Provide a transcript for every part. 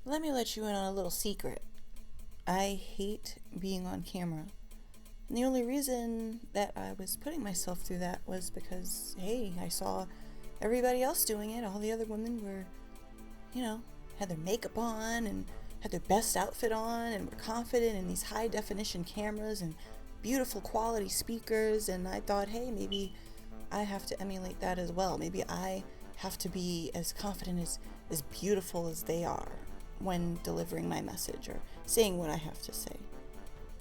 Let me let you in on a little secret. I hate being on camera. And the only reason that I was putting myself through that was because, hey, I saw everybody else doing it. All the other women were, had their makeup on and had their best outfit on and were confident in these high definition cameras and beautiful quality speakers. And I thought, hey, maybe I have to emulate that as well. Maybe I have to be as confident, as beautiful as they are when delivering my message or saying what I have to say.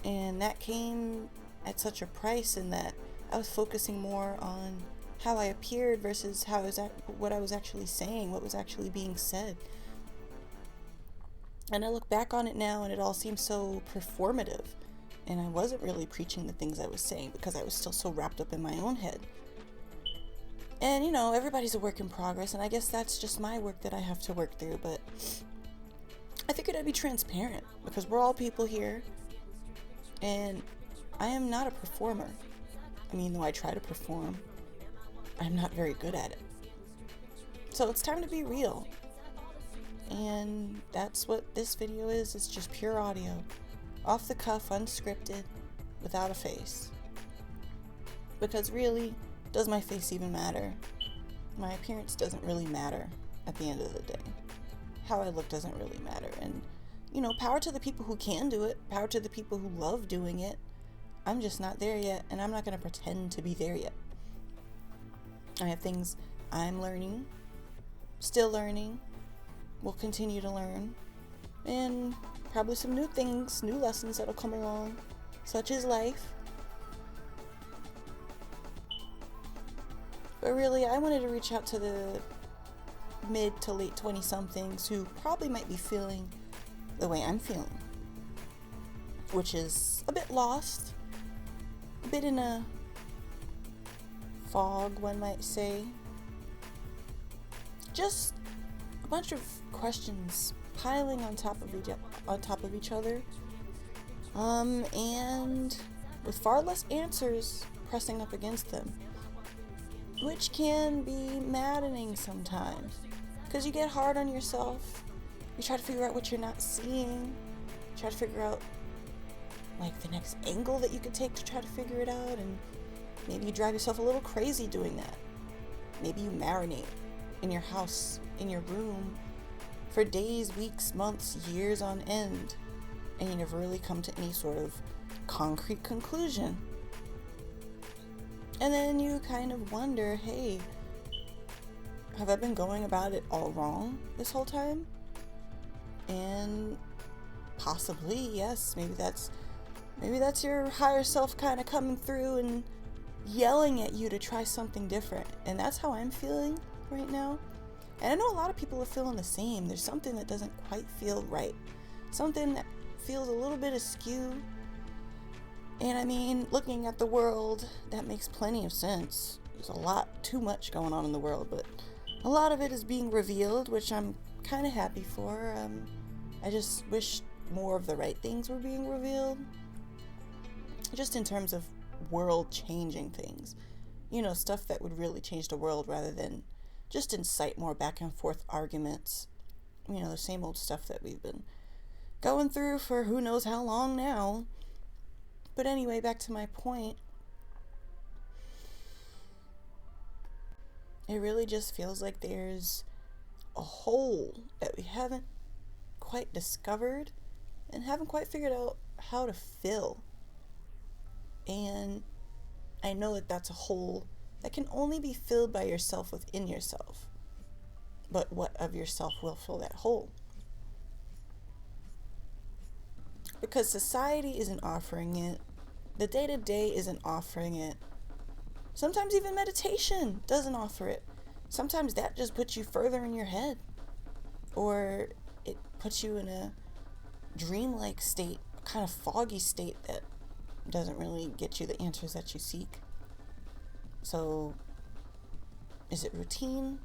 And that came at such a price in that I was focusing more on how I appeared versus what I was actually saying, what was actually being said. And I look back on it now and it all seems so performative. And I wasn't really preaching the things I was saying because I was still so wrapped up in my own head. And everybody's a work in progress, and I guess that's just my work that I have to work through. But I figured I'd be transparent because we're all people here. And I am not a performer. I mean, though I try to perform, I'm not very good at it. So it's time to be real. And that's what this video is. It's just pure audio. Off the cuff, unscripted, without a face. Because really, does my face even matter? My appearance doesn't really matter at the end of the day. How I look doesn't really matter. And power to the people who can do it, power to the people who love doing it. I'm just not there yet, and I'm not going to pretend to be there yet. I have things I'm learning, still learning, will continue to learn, and probably some new things, new lessons that'll come along, such as life. But really, I wanted to reach out to the mid to late 20-somethings who probably might be feeling the way I'm feeling, which is a bit lost, a bit in a fog, one might say. Just a bunch of questions piling on top of each other, and with far less answers pressing up against them, which can be maddening sometimes because you get hard on yourself. You try to figure out what you're not seeing. You try to figure out the next angle that you could take to try to figure it out, and maybe you drive yourself a little crazy doing that. Maybe you marinate in your house, in your room, for days, weeks, months, years on end, and you never really come to any sort of concrete conclusion. And then you kind of wonder, hey, have I been going about it all wrong this whole time? And possibly, yes, maybe that's your higher self kind of coming through and yelling at you to try something different. And that's how I'm feeling right now. And I know a lot of people are feeling the same. There's something that doesn't quite feel right. Something that feels a little bit askew. And I mean, looking at the world, that makes plenty of sense. There's a lot too much going on in the world, but a lot of it is being revealed, which I'm kind of happy for. I just wish more of the right things were being revealed. Just in terms of world-changing things. Stuff that would really change the world rather than just incite more back and forth arguments. The same old stuff that we've been going through for who knows how long now. But anyway, back to my point. It really just feels like there's a hole that we haven't quite discovered and haven't quite figured out how to fill. And I know that that's a hole that can only be filled by yourself within yourself. But what of yourself will fill that hole? Because society isn't offering it. The day-to-day isn't offering it. Sometimes even meditation doesn't offer it. Sometimes that just puts you further in your head. Or it puts you in a dreamlike state, a kind of foggy state that doesn't really get you the answers that you seek. So, is it routine?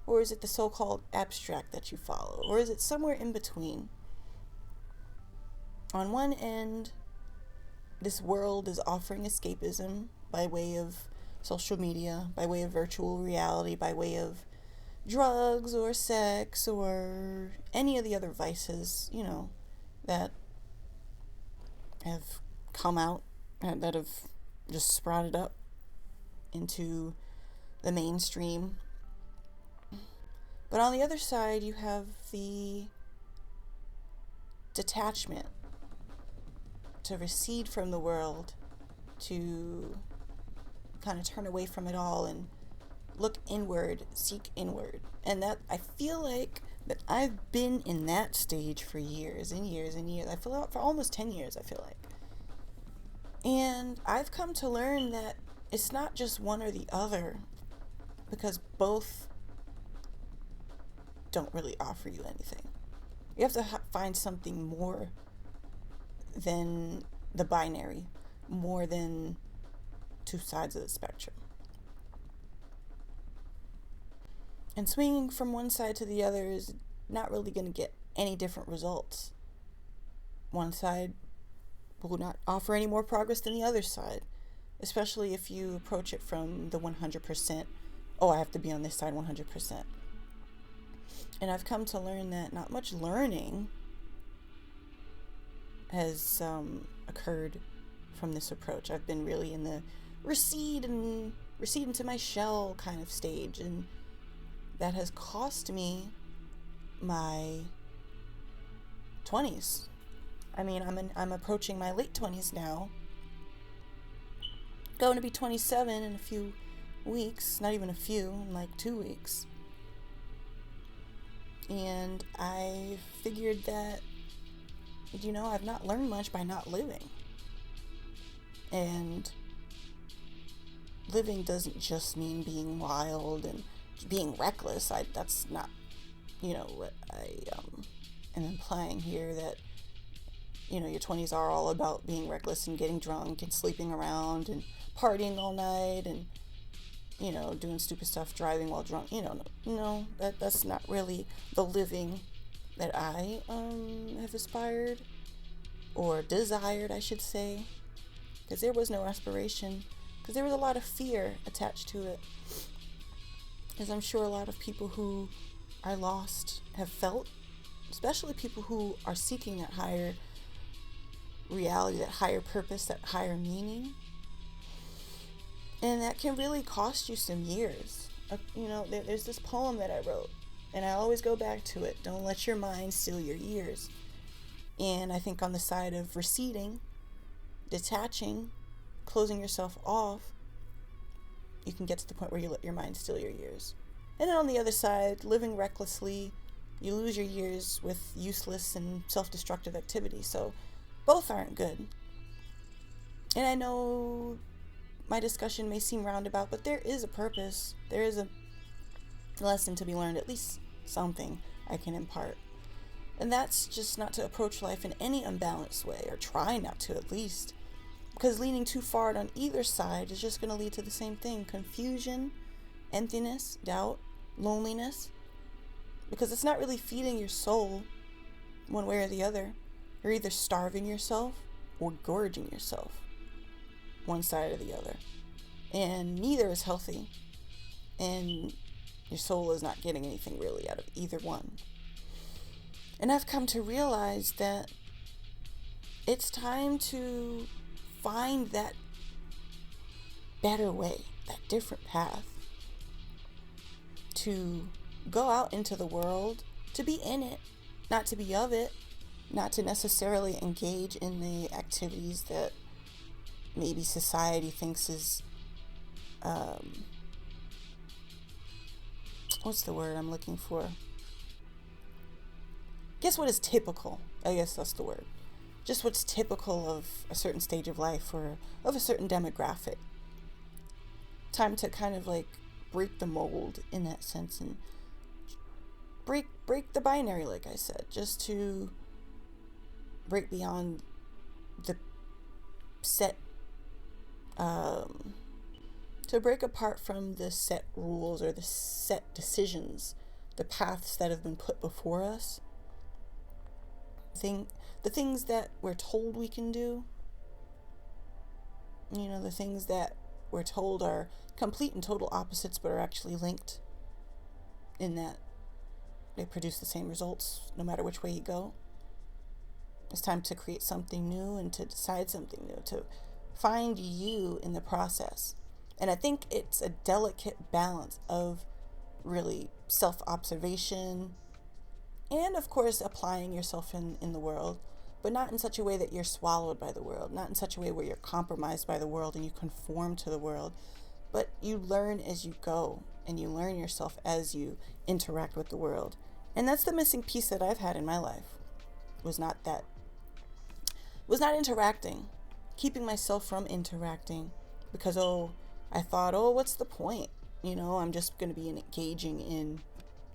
Or is it the so-called abstract that you follow? Or is it somewhere in between? On one end, this world is offering escapism by way of social media, by way of virtual reality, by way of drugs or sex or any of the other vices, that have come out, that have just sprouted up into the mainstream. But on the other side, you have the detachment, to recede from the world, to kind of turn away from it all and look inward, seek inward. And that, I feel like that I've been in that stage for years and years and years. I feel like for almost 10 years, I feel like. And I've come to learn that it's not just one or the other, because both don't really offer you anything. You have to find something more than the binary, more than two sides of the spectrum. And swinging from one side to the other is not really going to get any different results. One side will not offer any more progress than the other side, especially if you approach it from the 100%. Oh, I have to be on this side 100%. And I've come to learn that not much learning has occurred from this approach. I've been really in the recede into my shell kind of stage, and that has cost me my 20s. I mean, I'm approaching my late 20s now. Going to be 27 in a few weeks, not even a few, in like 2 weeks. And I figured that, I've not learned much by not living. And living doesn't just mean being wild and being reckless. That's not, what I am implying here, that, your 20s are all about being reckless and getting drunk and sleeping around and partying all night and, doing stupid stuff, driving while drunk. No, that's not really the living that I have aspired or desired, I should say, because there was no aspiration, because there was a lot of fear attached to it, as I'm sure a lot of people who I lost have felt, especially people who are seeking that higher reality, that higher purpose, that higher meaning. And that can really cost you some years. There's this poem that I wrote, and I always go back to it. Don't let your mind steal your years. And I think on the side of receding, detaching, closing yourself off, you can get to the point where you let your mind steal your years. And then on the other side, living recklessly, you lose your years with useless and self-destructive activity. So both aren't good. And I know my discussion may seem roundabout, but there is a purpose. There is a lesson to be learned, at least something I can impart. And that's just not to approach life in any unbalanced way, or try not to, at least. Because leaning too far on either side is just going to lead to the same thing: confusion, emptiness, doubt, loneliness. Because it's not really feeding your soul one way or the other. You're either starving yourself or gorging yourself, one side or the other. And neither is healthy. And your soul is not getting anything really out of either one. And I've come to realize that it's time to find that better way, that different path, to go out into the world, to be in it, not to be of it, not to necessarily engage in the activities that maybe society thinks is, what's the word I'm looking for? Guess what is typical? I guess that's the word. Just what's typical of a certain stage of life or of a certain demographic. Time to kind of like break the mold in that sense and break the binary, like I said, just to break beyond the set, to break apart from the set rules or the set decisions, the paths that have been put before us. The things that we're told we can do, the things that we're told are complete and total opposites but are actually linked. in that they produce the same results no matter which way you go. It's time to create something new and to decide something new, to find you in the process. And I think it's a delicate balance of really self-observation and, of course, applying yourself in the world, but not in such a way that you're swallowed by the world, not in such a way where you're compromised by the world and you conform to the world, but you learn as you go and you learn yourself as you interact with the world. And that's the missing piece that I've had in my life, was not interacting, keeping myself from interacting because, I thought, what's the point? I'm just going to be engaging in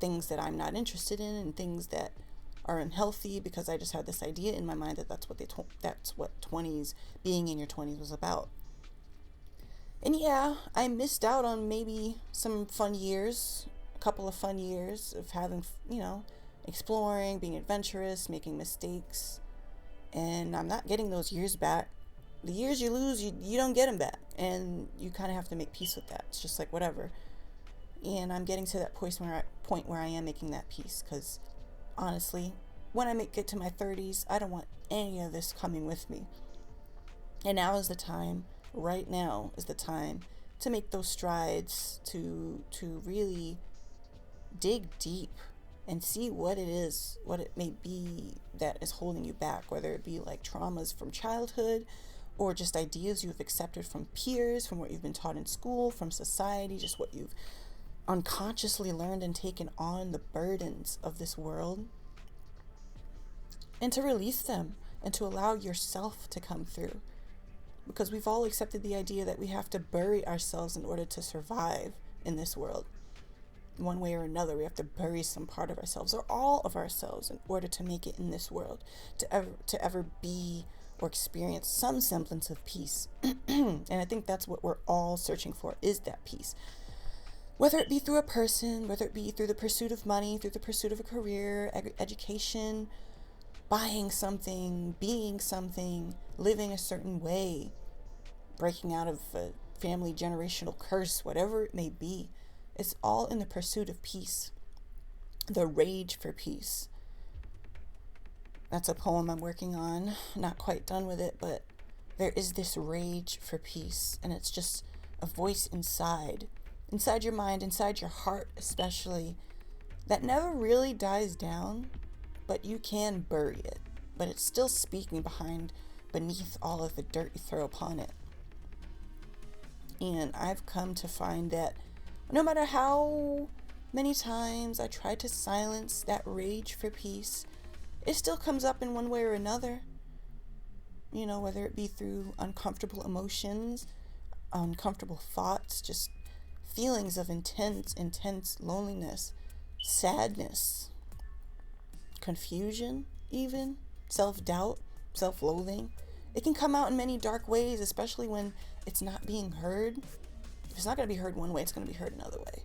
things that I'm not interested in and things that are unhealthy because I just had this idea in my mind that that's what being in your 20s was about. And yeah, I missed out on maybe some fun years, a couple of fun years of having, exploring, being adventurous, making mistakes. And I'm not getting those years back. The years you lose, you don't get them back. And you kind of have to make peace with that. It's just like whatever. And I'm getting to that point where I am making that peace. Because honestly, when I get to my 30s, I don't want any of this coming with me. And now is the time. Right now is the time to make those strides, to really dig deep and see what it is, what it may be that is holding you back, whether it be like traumas from childhood or just ideas you've accepted from peers, from what you've been taught in school, from society, just what you've unconsciously learned and taken on, the burdens of this world, and to release them and to allow yourself to come through. Because we've all accepted the idea that we have to bury ourselves in order to survive in this world. One way or another, we have to bury some part of ourselves or all of ourselves in order to make it in this world, to ever be or experience some semblance of peace. And I think that's what we're all searching for, is that peace. Whether it be through a person, whether it be through the pursuit of money, through the pursuit of a career, education, buying something, being something, living a certain way, breaking out of a family generational curse, whatever it may be. It's all in the pursuit of peace, the rage for peace. That's a poem I'm working on. Not quite done with it, but there is this rage for peace, and it's just a voice inside your mind, inside your heart especially, that never really dies down, but you can bury it. But it's still speaking beneath all of the dirt you throw upon it. And I've come to find that no matter how many times I try to silence that rage for peace, it still comes up in one way or another. Whether it be through uncomfortable emotions, uncomfortable thoughts, just feelings of intense loneliness, sadness, confusion, even self-doubt, self-loathing. It can come out in many dark ways, especially when it's not being heard. If it's not going to be heard one way, it's going to be heard another way.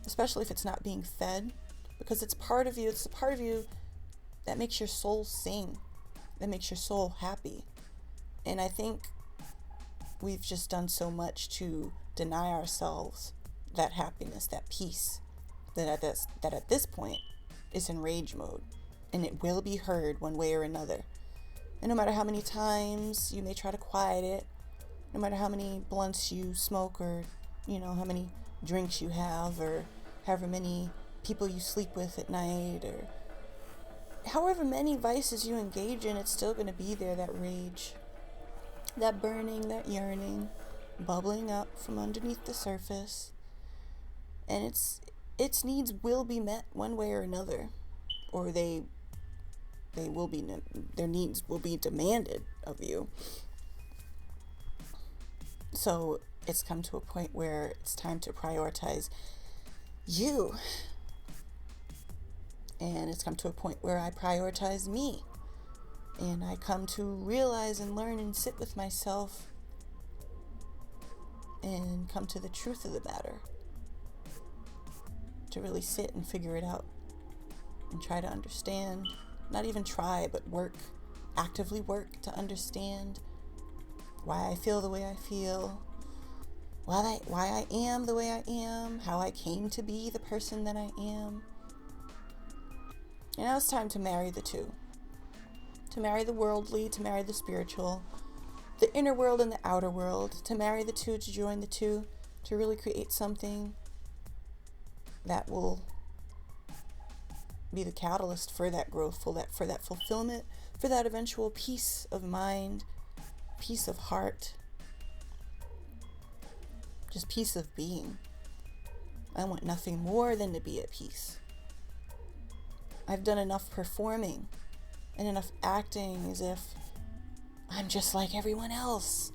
Especially if it's not being fed, because it's part of you. It's the part of you that makes your soul sing, that makes your soul happy. And I think we've just done so much to deny ourselves that happiness, that peace, that at this point is in rage mode, and it will be heard one way or another. And no matter how many times you may try to quiet it, no matter how many blunts you smoke, or how many drinks you have, or however many people you sleep with at night, or however many vices you engage in, it's still going to be there, that rage, that burning, that yearning, bubbling up from underneath the surface. And its needs will be met one way or another, or their needs will be demanded of you. So it's come to a point where it's time to prioritize you. And it's come to a point where I prioritize me. And I come to realize and learn and sit with myself and come to the truth of the matter. To really sit and figure it out and try to understand. Not even try, but actively work to understand why I feel the way I feel, why I am the way I am, how I came to be the person that I am. And now it's time to marry the two. To marry the worldly, to marry the spiritual, the inner world and the outer world, to marry the two, to join the two, to really create something that will be the catalyst for that growth, for that fulfillment, for that eventual peace of mind, peace of heart, just peace of being. I want nothing more than to be at peace. I've done enough performing and enough acting as if I'm just like everyone else,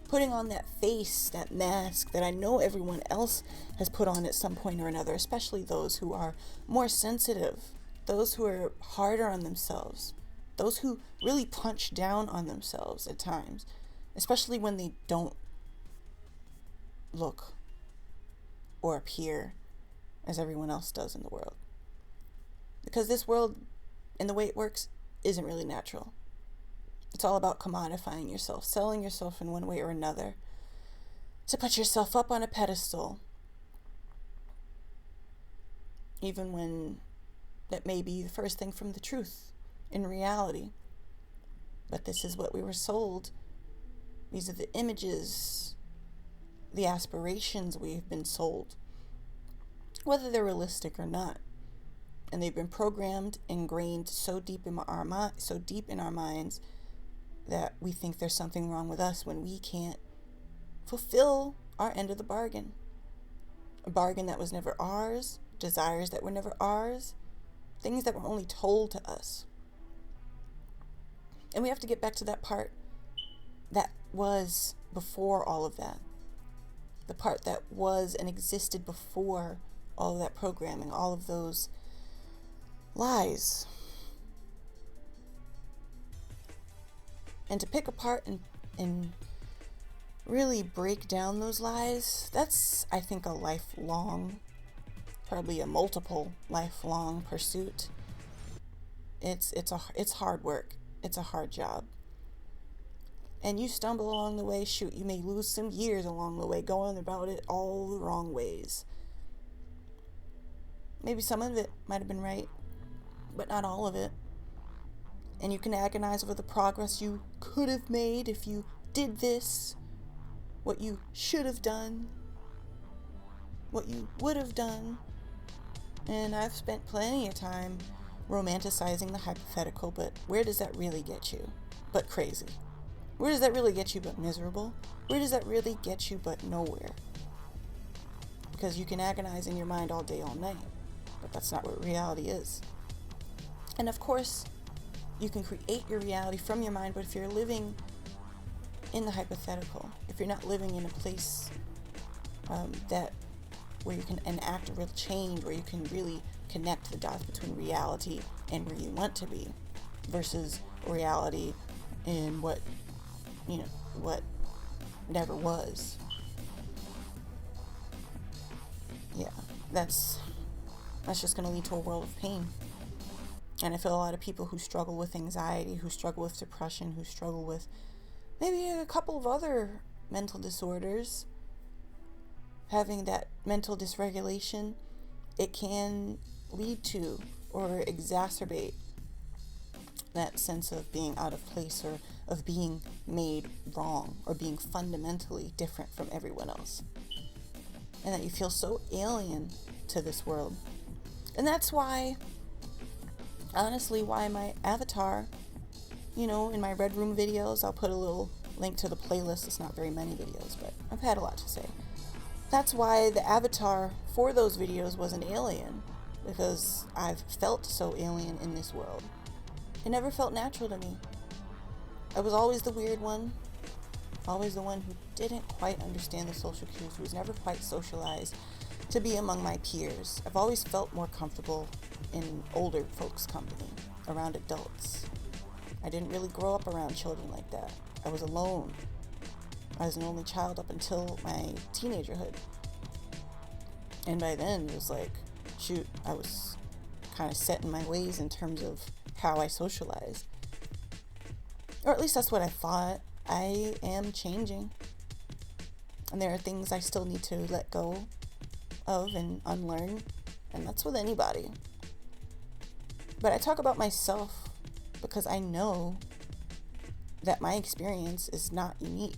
putting on that face, that mask that I know everyone else has put on at some point or another, especially those who are more sensitive, those who are harder on themselves, those who really punch down on themselves at times, especially when they don't look or appear as everyone else does in the world. Because this world and the way it works isn't really natural. It's all about commodifying yourself, selling yourself in one way or another, to put yourself up on a pedestal, even when that may be the first thing from the truth in reality. But this is what we were sold. These are the images, the aspirations we've been sold, whether they're realistic or not. And they've been programmed, ingrained so deep in our minds that we think there's something wrong with us when we can't fulfill our end of the bargain. A bargain that was never ours, desires that were never ours, things that were only told to us. And we have to get back to that part that was before all of that. The part that was and existed before all of that programming, all of those lies. And to pick apart and really break down those lies, that's, I think, a lifelong, probably a multiple lifelong pursuit. It's hard work. It's a hard job. And you stumble along the way, shoot, you may lose some years along the way going about it all the wrong ways. Maybe some of it might have been right, but not all of it. And you can agonize over the progress you could have made if you did this, what you should have done, what you would have done. And I've spent plenty of time romanticizing the hypothetical, but where does that really get you? But crazy. Where does that really get you but miserable? Where does that really get you but nowhere? Because you can agonize in your mind all day, all night, but that's not what reality is. And of course, you can create your reality from your mind, but if you're living in the hypothetical, if you're not living in a place where you can enact a real change, where you can really connect the dots between reality and where you want to be versus reality and what never was. Yeah, that's just going to lead to a world of pain. And I feel a lot of people who struggle with anxiety, who struggle with depression, who struggle with maybe a couple of other mental disorders, having that mental dysregulation, it can lead to or exacerbate that sense of being out of place or of being made wrong or being fundamentally different from everyone else. And that you feel so alien to this world. And that's why, honestly, why my avatar, in my Red Room videos, I'll put a little link to the playlist. It's not very many videos, but I've had a lot to say. That's why the avatar for those videos was an alien, because I've felt so alien in this world. It never felt natural to me. I was always the weird one, always the one who didn't quite understand the social cues, who was never quite socialized to be among my peers. I've always felt more comfortable in older folks' company, around adults. I didn't really grow up around children like that. I was alone. I was an only child up until my teenagerhood. And by then, it was like, shoot, I was kind of set in my ways in terms of how I socialize. Or at least that's what I thought. I am changing. And there are things I still need to let go of and unlearn. And that's with anybody. But I talk about myself because I know that my experience is not unique.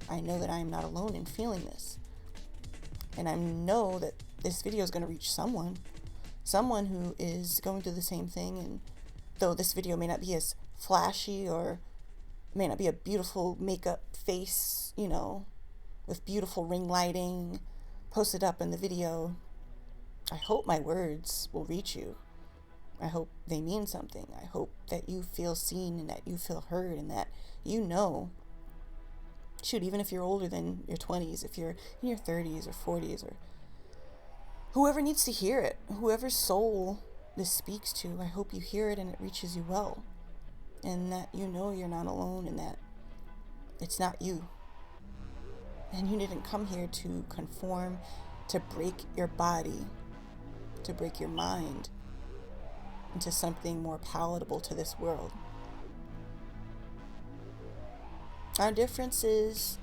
I know that I am not alone in feeling this. And I know that this video is going to reach someone who is going through the same thing. And though this video may not be as flashy or may not be a beautiful makeup face, with beautiful ring lighting posted up in the video, I hope my words will reach you. I hope they mean something. I hope that you feel seen and that you feel heard and that shoot, even if you're older than your 20s, if you're in your 30s or 40s, or whoever needs to hear it, whoever's soul this speaks to, I hope you hear it and it reaches you well. And that you're not alone and that it's not you. And you didn't come here to conform, to break your body, to break your mind into something more palatable to this world. Our differences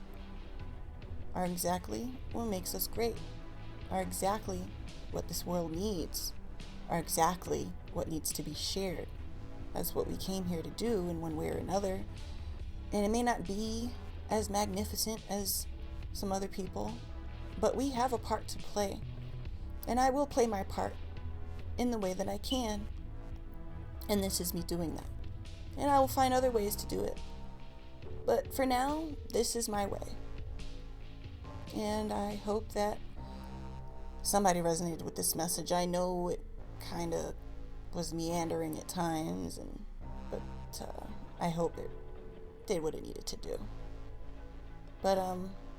are exactly what makes us great, are exactly what this world needs, are exactly what needs to be shared. That's what we came here to do in one way or another. And it may not be as magnificent as some other people, but we have a part to play. And I will play my part in the way that I can. And this is me doing that. And I will find other ways to do it. But for now, this is my way. And I hope that somebody resonated with this message. I know it kind of was meandering at times, but I hope it did what it needed to do. But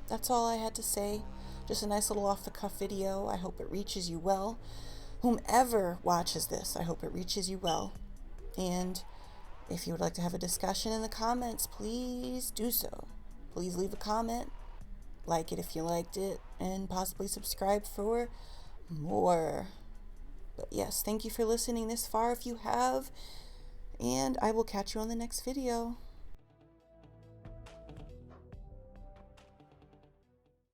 that's all I had to say. Just a nice little off-the-cuff video. I hope it reaches you well. Whomever watches this, I hope it reaches you well. And if you would like to have a discussion in the comments, please do so. Please leave a comment, like it if you liked it, and possibly subscribe for more. But yes, thank you for listening this far if you have, and I will catch you on the next video.